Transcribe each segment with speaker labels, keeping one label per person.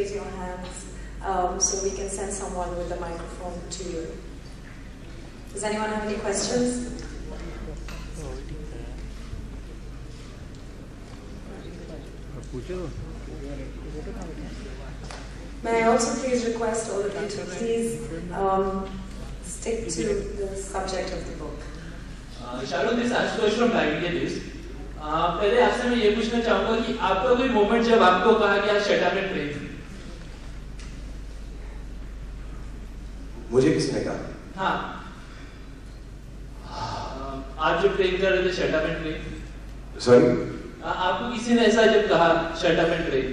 Speaker 1: raise your hands so we can send someone with the microphone to you. Does anyone have any questions? May I also please request all of you to please stick to the subject of the book.
Speaker 2: Sharon, this is Ashutosh from Bangladesh. पहले आपसे मैं ये पूछना चाहूँगा कि आपका कोई moment जब आपको कहा गया शट अप एंड ट्रेन?
Speaker 3: मुझे किसने कहा?
Speaker 2: हाँ, आप जब ट्रेन कर रहे थे shut up and train?
Speaker 3: Sorry?
Speaker 2: आपको किसी ने ऐसा जब कहा शट अप एंड ट्रेन?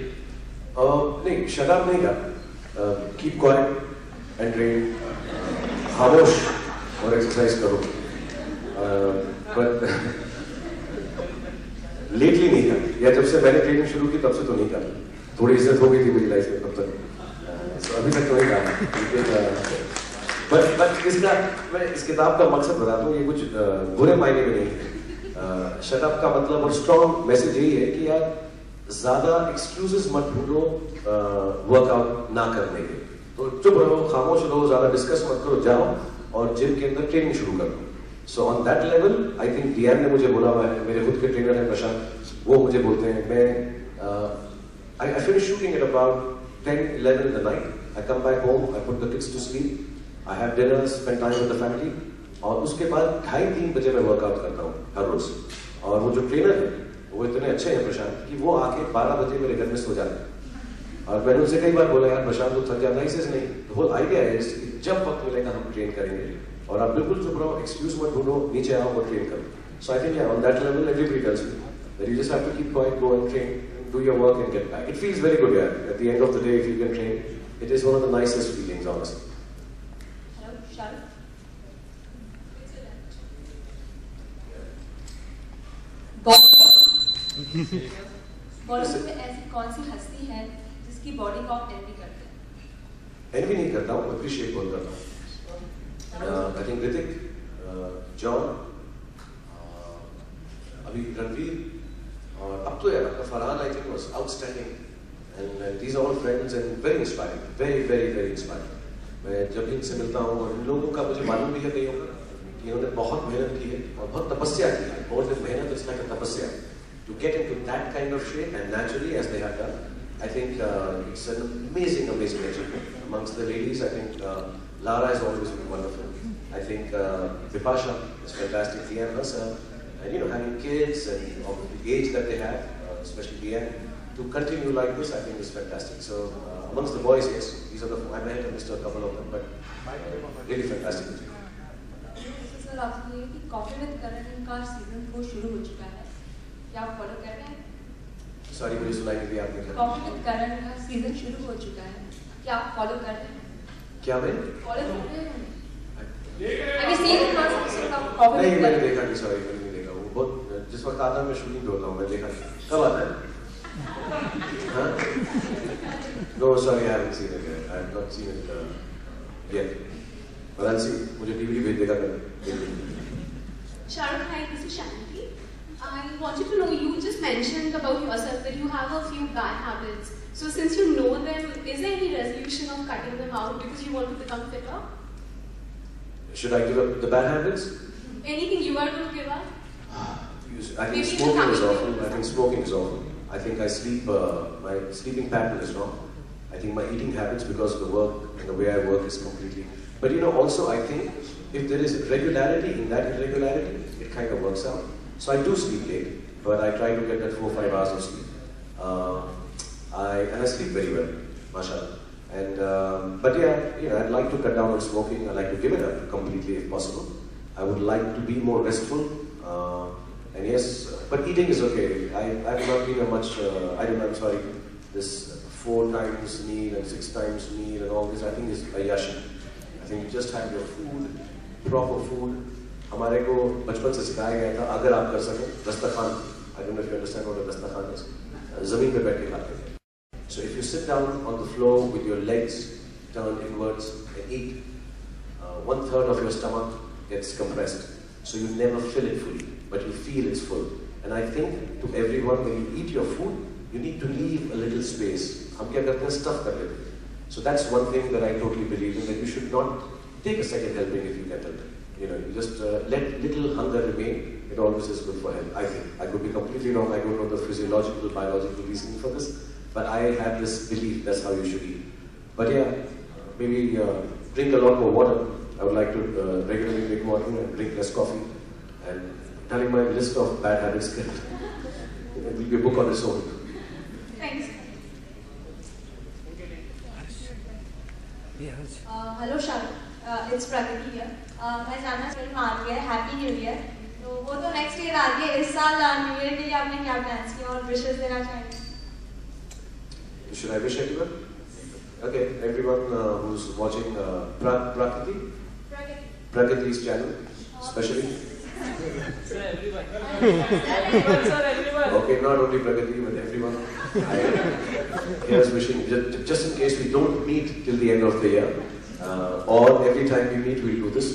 Speaker 3: नहीं, शट अप नहीं कहा. Keep quiet and train. खामोश और एक्सरसाइज करो. बट लेटली नहीं कहा, या जब से मैंने ट्रेनिंग शुरू की तब से तो नहीं कहा. थोड़ी इज्जत हो गई थी मेरी लाइफ में तब तक. अभी तक तो नहीं कहा. बट इसका मैं इस किताब का मकसद बताता हूँ. ये कुछ बुरे मायने में नहीं है. शट अप का मतलब और स्ट्रॉन्ग मैसेज यही है कि यार ज्यादा एक्सक्यूजेस मत ढूंढो वर्कआउट ना करने के. तो चुप रहो, खामोश रहो, ज्यादा डिस्कस मत करो, जाओ और जिम के अंदर ट्रेनिंग शुरू करो. So on that level I think DM ने मुझे बोला हुआ है. मेरे खुद के ट्रेनर हैं प्रशांत, वो मुझे बोलते हैं. मैं I finish shooting at about 10-11 in the night. I come back home, I put the kids to sleep, I have dinner, spend time with the family, और उसके बाद 2:30-3 बजे मैं वर्कआउट करता हूँ हर रोज. और वो जो ट्रेनर है वो इतने अच्छे हैं प्रशांत कि वो आके 12 बजे मेरे घर में सो जाते हैं. और मैंने उनसे कई बार बोला यार प्रशांत तो थक जाता है. इसे नहीं, होल आइडिया है कि जब वक्त मिलेगा हम ट्रेन करेंगे और आप बिल्कुल चुप रहो, एक्सक्यूज मत ढूंढो, नीचे आओ और ट्रेन करो. So I think on that level everybody tells me that you just have to keep quiet, go and train, do your work and get back. It feels very good, yeah. At the end of the day, if you can train, it is one of the nicest feelings, honestly.
Speaker 4: Hello, Sharon. Bollywood में ऐसी कौन सी हस्ती है जिसकी body को आप N V करते हैं?
Speaker 3: एनवी नहीं करता हूँ, अप्रिशिएट बहुत करता हूँ. आई थिंक ऋतिक, जॉन, अभी रणवीर, और अब तो यार आपका Farhan I think was outstanding. And these are all friends and very inspiring, very very very inspiring. मैं जब भी इनसे मिलता हूँ और इन लोगों का मुझे मालूम भी है कईयों का कि इन्होंने बहुत मेहनत की है और बहुत तपस्या की है. मोर देन मेहनत, इट्स लाइक अ तपस्या to get into that kind of shape, and naturally as they have done. I think it's an amazing achievement. Amongst the ladies, I think Lara has always been wonderful. I think Vipasha is fantastic, Leanne herself, and having kids and of the age that they have, especially Leanne, to continue like this, I think is fantastic. So amongst the boys, yes, these are the, I may have missed a couple of them, but really fantastic.
Speaker 4: Sir आपसे ये कि coffee with करण का season 4 शुरू हो चुका है, क्या आप फॉलो कर रहे हैं?
Speaker 3: सॉरी मुझे सुनाई नहीं दिया आपने क्या?
Speaker 4: कॉफी विद करण का सीजन शुरू हो चुका है, क्या आप फॉलो कर रहे हैं?
Speaker 3: क्या मैं?
Speaker 4: फॉलो कर रहे हैं? अभी सीजन 1 एपिसोड का कॉफी
Speaker 3: नहीं मैंने देखा नहीं, सॉरी मैंने नहीं देखा. वो बहुत जिस वक्त आता है मैं शूटिंग पे होता हूँ, मैं देखा नहीं. कब आता है? हाँ? No, sorry, I haven't seen it yet. I have not seen it yet. But I'll see. मुझे DVD भेज देगा कल.
Speaker 5: Sharon, hi, this is Shanti. I wanted to know, you just mentioned about yourself that you have a few bad habits. So since you know them, is there any resolution of cutting them out because you want to become fitter?
Speaker 3: Should I give up the bad habits?
Speaker 5: Anything you are going to give up?
Speaker 3: I think smoking is awful. I think smoking is awful. I think I sleep, my sleeping pattern is wrong. I think my eating habits, because of the work and the way I work, is completely. But also I think if there is regularity in that irregularity, it kind of works out. So I do sleep late, but I try to get that 4-5 hours of sleep. And I sleep very well, mashallah. And but yeah, I'd like to cut down on smoking. I'd like to give it up completely if possible. I would like to be more restful. And yes, but eating is okay. I've not been a much. I'm sorry. This 4 times meal and 6 times meal and all this, I think is ayyashi. I think you just have your food, proper food. हमारे को बचपन से सिखाया गया था अगर आप कर सकें दस्तरखान. I don't know if you understand what a Dastarkhwan is. ज़मीन पे बैठ के खाते हैं. So if you sit down on the floor with your legs turned inwards and eat, 1/3 of your stomach gets compressed. So you never fill it fully, but you feel it's full. And I think to everyone, when you eat your food, you need to leave a little space. हम क्या करते हैं, stuff कर लेते हैं. So that's one thing that I totally believe in, that you should not take a second helping if you get it. You know, you just let little hunger remain. It always is good for health, I think. I could be completely wrong. I don't know the physiological, biological reasoning for this, but I have this belief that's how you should eat. But yeah, maybe drink a lot more water. I would like to regularly drink water and drink less coffee. And telling my list of bad habits, it will be a book on its own.
Speaker 5: Thanks.
Speaker 6: Hello Shahrukh, it's प्रकृति here. मैं जानना film आ रही है, happy new year. तो वो तो next year आ रही है. इस साल न्यू ईयर के लिए आपने क्या प्लान्स किए और विशेस देना चाहेंगे?
Speaker 3: Should I wish everyone? Okay, everyone who's watching Prakriti's channel, especially.
Speaker 2: Sir, everyone. Sir, everyone.
Speaker 3: Okay, not only Prakriti, but everyone. Here's wishing, just in case we don't meet till the end of the year, or every time we meet, we'll do this.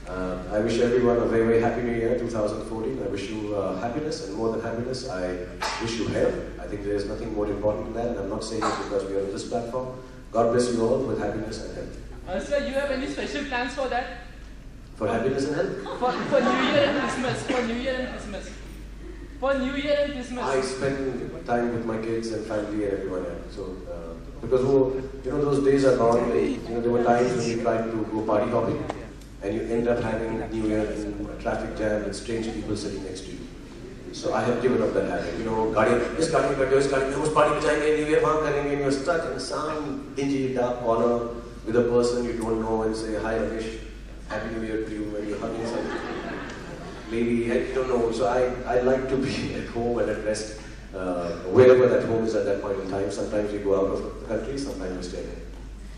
Speaker 3: I wish everyone a very, very happy new year, 2014. I wish you happiness and more than happiness. I wish you health. I think there is nothing more important than that, and I'm not saying it because we are on this platform. God bless you all with happiness and health.
Speaker 2: Sir, you have any special plans for that?
Speaker 3: For happiness and health?
Speaker 2: For New Year and Christmas. For New Year and Christmas. For New Year and Christmas.
Speaker 3: I spend time with my kids and family and everyone else. So, because you know, those days are gone. You know, there were times when you tried to go party hopping, and you end up having New Year in a traffic jam with strange people sitting next to you. So I have given up that habit. You know, this garden, this party में जाएंगे, New Year वहाँ करेंगे, and you're stuck in some dingy dark corner with a person you don't know and say, "Hi Ramesh, Happy New Year to you," and you're hugging some lady, I don't know. So I like to be at home and at rest, wherever that home is at that point in time. Sometimes we go out of the country, sometimes we stay there.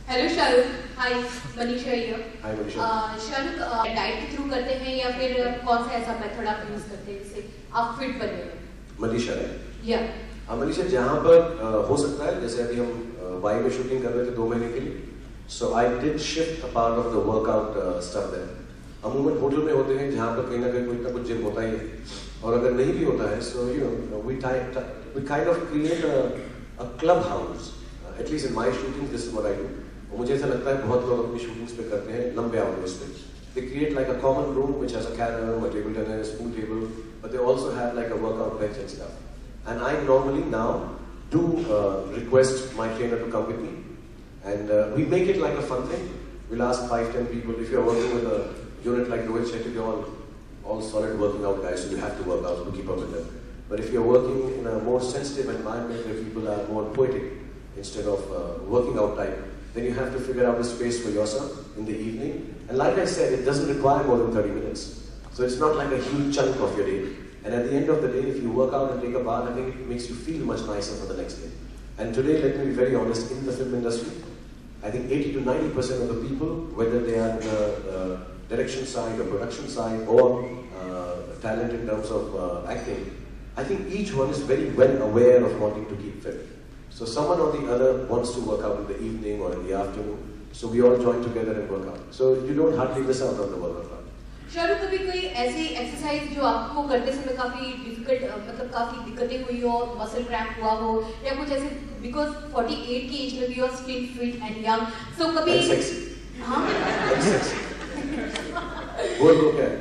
Speaker 4: Hello Shahrukh, hi Manisha here.
Speaker 3: Hi Manisha.
Speaker 4: Shahrukh, diet के through करते हैं या फिर कौन सा ऐसा method आप use करते हैं जिससे आप फिट बने हैं?
Speaker 3: मनीषा है?
Speaker 4: या
Speaker 3: हाँ मनीषा, जहाँ पर हो सकता है, जैसे अभी हम वाई में शूटिंग कर रहे थे 2 महीने के लिए, so I did shift a part of the workout stuff there. अमूमन होटल में होते हैं जहाँ पर कहीं ना कहीं कोई ना कुछ जिम होता ही है, और अगर नहीं भी होता है, so you know, we kind of create a club house. At least in my shootings, this is what I do. और मुझे ऐसा लगता है बहुत लोग अपनी शूटिंग्स पे करते हैं लंबे आवर्स पे. They create like a common room which has a carrom, a table tennis, pool table, but they also have like a workout bench and stuff. And I normally now do request my trainer to come with me, and we make it like a fun thing. We'll ask 5-10 people. If you're working with a unit like Rohit Shetty, they're all solid working out guys, so you have to work out to keep up with them. But if you're working in a more sensitive environment where people are more poetic instead of working out type, then you have to figure out a space for yourself in the evening. And like I said, it doesn't require more than 30 minutes. So it's not like a huge chunk of your day. And at the end of the day, if you work out and take a bath, I think it makes you feel much nicer for the next day. And today, let me be very honest, in the film industry, I think 80 to 90% of the people, whether they are in the direction side or production side or talent in terms of acting, I think each one is very well aware of wanting to keep fit. So someone or the other wants to work out in the evening or in the afternoon. So we all join together and work out. So you don't hardly miss out on the workout part.
Speaker 4: Shahrukh, कभी कोई ऐसी exercise जो आपको करते समय काफी difficult, मतलब काफी दिक्कतें हुई हो, मसल क्रैम्प हुआ हो या कुछ ऐसे, बिकॉज 48 की एज में भी और स्टिल फिट एंड यंग, सो कभी
Speaker 3: And sexy.
Speaker 4: हाँ
Speaker 3: And sexy. बोल क्या है?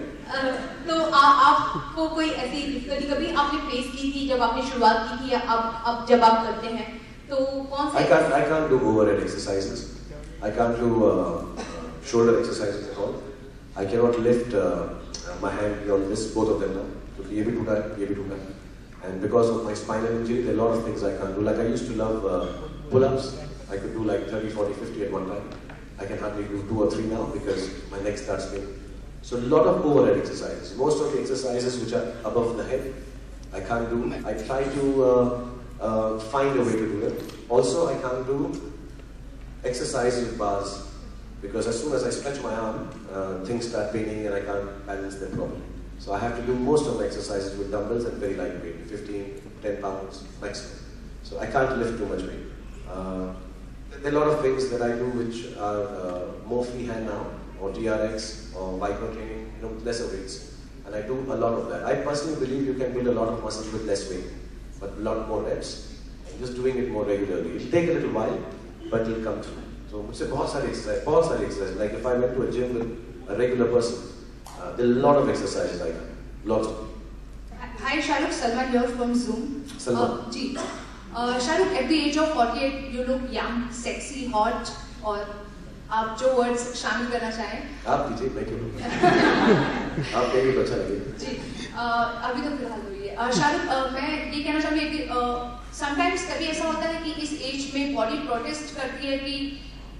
Speaker 4: तो आपको कोई ऐसी डिफिकल्टी कभी आपने फेस की थी जब आपने शुरुआत की थी या अब जब आप करते हैं तो कौन से?
Speaker 3: I can't do overhead exercises. I can't do shoulder exercises at all. I cannot lift my hand beyond this, both of them now. क्योंकि ये भी टूटा है, ये भी टूटा है. And because of my spinal injury, there are a lot of things I can't do. Like I used to love pull-ups. I could do like 30, 40, 50 at one time. I can hardly do 2 or 3 now because my neck starts paining. So a lot of overhead exercises. Most of the exercises which are above the head, I can't do. I try to find a way to do them. Also, I can't do exercises with bars because as soon as I stretch my arm, things start paining and I can't balance them properly. So I have to do most of my exercises with dumbbells and very light weight, 15, 10 pounds maximum. So I can't lift too much weight. There are a lot of things that I do which are more freehand now, or TRX, or micro training, you know, lesser weights. And I do a lot of that. I personally believe you can build a lot of muscle with less weight, but a lot more reps. And just doing it more regularly. It'll take a little while, but it'll come through. So मुझसे बहुत सारी exercise. Like if I went to a gym with a regular person, there are a lot of exercises like that. Lots of.
Speaker 4: Hi Shahrukh, Salman here from Zoom.
Speaker 3: Salman.
Speaker 4: Ji. Shahrukh, at the age of 48, you look young, sexy, hot, और आप जो words शामिल करना चाहें.
Speaker 3: आप दीजिए, मैं क्यों बोलूँ? आप कहेंगे तो अच्छा लगेगा.
Speaker 4: जी. अभी तो फिलहाल हुई है. शाहरुख, मैं ये कहना चाहूँगी कि sometimes कभी ऐसा होता है कि इस एज में बॉडी प्रोटेस्ट करती है कि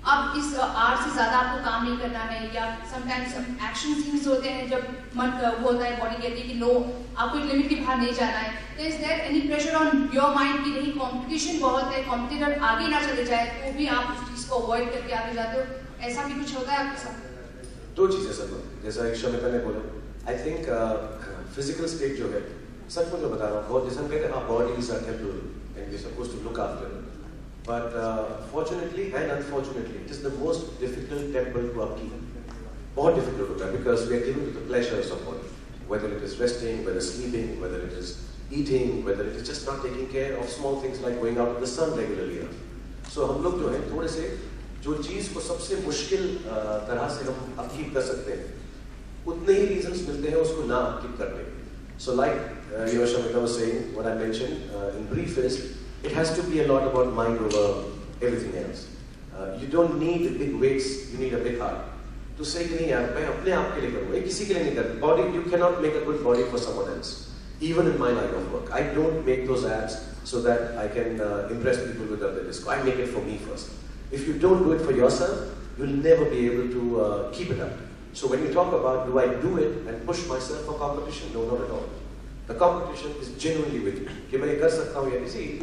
Speaker 4: अब इस आर्ट से ज्यादा आपको काम नहीं करना है, या समटाइम्स एक्शन सीन्स होते हैं जब मन वो होता है, बॉडी कहती है कि नो, आपको एक लिमिट के बाहर नहीं जाना है. तो is there any pressure on your mind कि नहीं, कंपटीशन बहुत है, कॉम्पिटिटर आगे ना चले जाए तो भी आप उस चीज को अवॉइड करके आगे जाते हो, ऐसा भी कुछ होता है आपके साथ?
Speaker 3: दो चीजें सर, जैसा शमिता ने बोला, आई थिंक फिजिकल स्टेट जो है, सच में मैं बता रहा हूँ, बहुत जैसे हम कहते हैं our bodies are temporal and we're supposed to look after them. But fortunately and unfortunately, it is the most difficult temple to upkeep. बहुत difficult होता है because we are dealing with the pleasures of body. Whether it is resting, whether sleeping, whether it is eating, whether it is just not taking care of small things like going out in the sun regularly. So हम लोग जो हैं थोड़े से जो चीज़ को सबसे मुश्किल तरह से हम upkeep कर सकते हैं, उतने ही reasons मिलते हैं उसको ना upkeep करने के. So like Shamita was saying, what I mentioned in brief is, it has to be a lot about mind over everything else. You don't need big weights, you need a big heart. To say कि नहीं यार मैं अपने आप के लिए करूँगा, ये किसी के लिए नहीं करता. Body, you cannot make a good body for someone else. Even in my line of work, I don't make those abs so that I can impress people with other disco. I make it for me first. If you don't do it for yourself, you'll never be able to keep it up. So when you talk about do I do it and push myself for competition, no, not at all. The competition is genuinely with you. कि मैं कर सकता हूँ या see,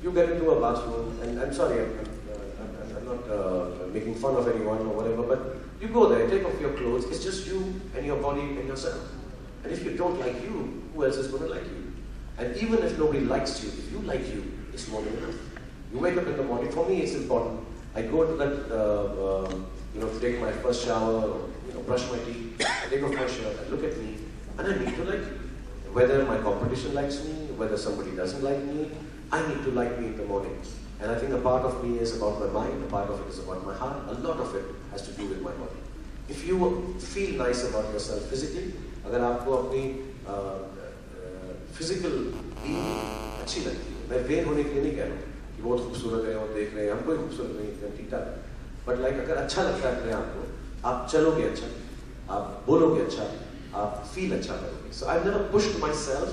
Speaker 3: you get into a bathroom, and I'm sorry, I'm not making fun of anyone or whatever, but you go there, take off your clothes, it's just you and your body and yourself. And if you don't like you, who else is going to like you? And even if nobody likes you, if you like you, it's more than enough. You wake up in the morning, for me it's important. I go to that, to take my first shower, or brush my teeth, I take off my shirt, I look at me, and I need to like you. Whether my competition likes me, whether somebody doesn't like me, I need to like me in the morning. And I think a part of me is about my mind, a part of it is about my heart, a lot of it has to do with my body. If you feel nice about yourself physically, अगर आपको अपनी physical being अच्छी लगती है, मैं vain होने के लिए नहीं कह रहा हूँ कि बहुत खूबसूरत है और देख रहे हैं, हम कोई खूबसूरत नहीं है, ठीक ठाक. But like अगर अच्छा लगता है अपने आप को, आप चलोगे अच्छा, आप बोलोगे अच्छा, आप feel अच्छा करोगे. So I've never pushed myself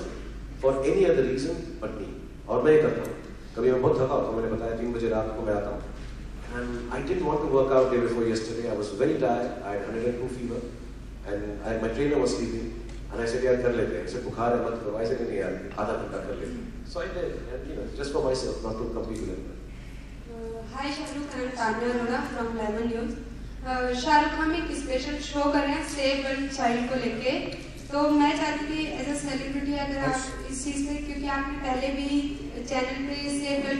Speaker 3: for any other reason but me. और मैं ये करता हूँ. कभी मैं बहुत थका होता हूँ, मैंने बताया 3 बजे रात को मैं आता हूँ. And I didn't want to work out day before yesterday. I was very tired. I had 102 fever, and my trainer was sleeping. And I said, यार कर लेते हैं. इसे बुखार है मत करो. I said नहीं यार, आधा घंटा कर लेते हैं. So I did, and just for myself, not to compete with anyone.
Speaker 7: Hi Shahrukh, I'm Tanya Arora from Lemon News. Shahrukh, हम एक स्पेशल शो कर रहे हैं सेव वन चाइल्ड को लेके. तो मैं चाहती थी एज अ सेलिब्रिटी अगर आप इस चीज़ में, क्योंकि आपने पहले भी चैनल पे सेव